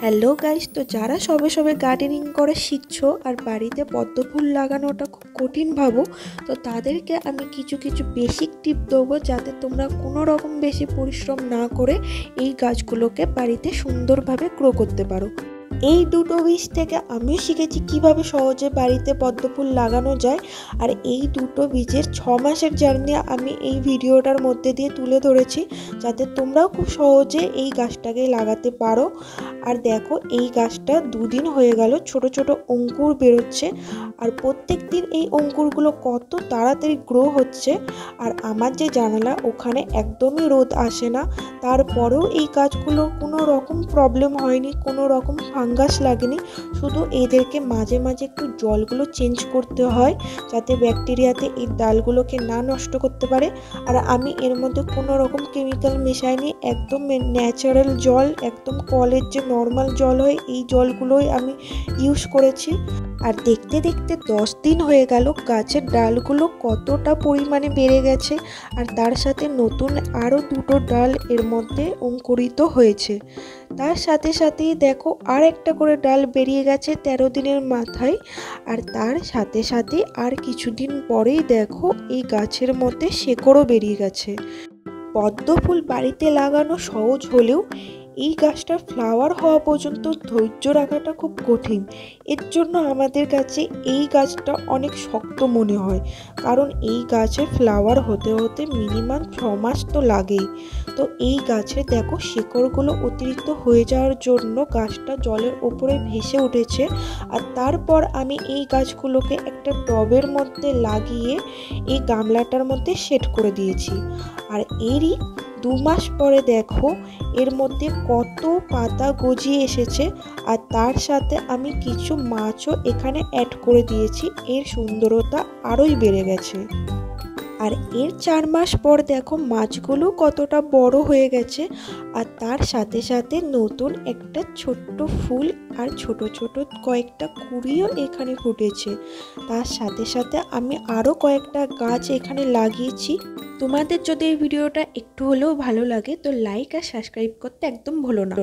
Hello guys, তো যারা সবে সবে গার্ডেনিং করে শিখছো আর বাড়িতে পদ্ম ফুল লাগানোটা খুব কঠিন ভাবো, তো তাদেরকে আমি কিছু কিছু বেসিক টিপ দেবো যাতে তোমরা কোনো রকম বেশি পরিশ্রম না করে এই গাছগুলোকে বাড়িতে সুন্দরভাবে গ্রো করতে পারো। এই দুটো বীজ থেকে আমিও শিখেছি কিভাবে সহজে বাড়িতে পদ্ম ফুল লাগানো যায়। আর এই দুটো বীজের 6 মাসের জার্নি আমি এই ভিডিওটার মধ্যে দিয়ে তুলে ধরেছি যাতে তোমরাও খুব সহজে এই গাছটাকে লাগাতে পারো। আর দেখো, এই গাছটা 2 দিন হয়ে গেল, ছোট ছোট অঙ্কুর বেরোচ্ছে। আর প্রত্যেক দিন এই অঙ্কুরগুলো কত তাড়াতাড়ি গ্রো হচ্ছে। আর আমার যে জানালা ওখানে একদমই রোদ আসে না, তারপরেও এই গাছগুলোর কোনো রকম প্রবলেম হয়নি, কোনো রকম ফাঙ্গাস লাগেনি। শুধু এদেরকে মাঝে মাঝে একটু জলগুলো চেঞ্জ করতে হয় যাতে ব্যাকটেরিয়াতে এই ডালগুলোকে না নষ্ট করতে পারে। আর আমি এর মধ্যে কোনো রকম কেমিক্যাল মেশাইনি, একদম ন্যাচারাল জল, একদম কলের যে নর্মাল জল হয় এই জলগুলোই আমি ইউজ করেছি। আর দেখতে দেখতে 10 দিন হয়ে গেল, গাছের ডালগুলো কতটা পরিমাণে বেড়ে গেছে। আর তার সাথে নতুন আরও 2টো ডাল এর মধ্যে অঙ্কুরিত হয়েছে। তার সাথে সাথেই দেখো আর একটা করে ডাল বেরিয়ে গেছে 13 দিনের মাথায়। আর তার সাথে সাথে আর কিছুদিন পরেই দেখো এই গাছের মধ্যে শেকড়ও বেরিয়ে গেছে। পদ্ম ফুল বাড়িতে লাগানো সহজ হলেও এই গাছটার ফ্লাওয়ার হওয়া পর্যন্ত ধৈর্য রাখাটা খুব কঠিন। এর জন্য আমাদের কাছে এই গাছটা অনেক শক্ত মনে হয়, কারণ এই গাছের ফ্লাওয়ার হতে হতে মিনিমাম 6 মাস তো লাগেই। তো এই গাছে দেখো শেকড়গুলো অতিরিক্ত হয়ে যাওয়ার জন্য গাছটা জলের ওপরে ভেসে উঠেছে। আর তারপর আমি এই গাছগুলোকে একটা টবের মধ্যে লাগিয়ে এই গামলাটার মধ্যে সেট করে দিয়েছি। আর এরই 2 মাস পরে দেখো এর মধ্যে কত পাতা গজিয়ে এসেছে। আর তার সাথে আমি কিছু মাছও এখানে অ্যাড করে দিয়েছি, এর সুন্দরতা আরোই বেড়ে গেছে। আর এর 4 মাস পর দেখো মাছগুলো কতটা বড় হয়ে গেছে। আর তার সাথে সাথে নতুন একটা ছোট্ট ফুল আর ছোট ছোট কয়েকটা কুঁড়িও এখানে ফুটেছে। তার সাথে সাথে আমি আরও কয়েকটা গাছ এখানে লাগিয়েছি। তোমাদের যদি এই ভিডিওটা একটু হলেও ভালো লাগে তো লাইক আর সাবস্ক্রাইব করতে একদম ভুলো না।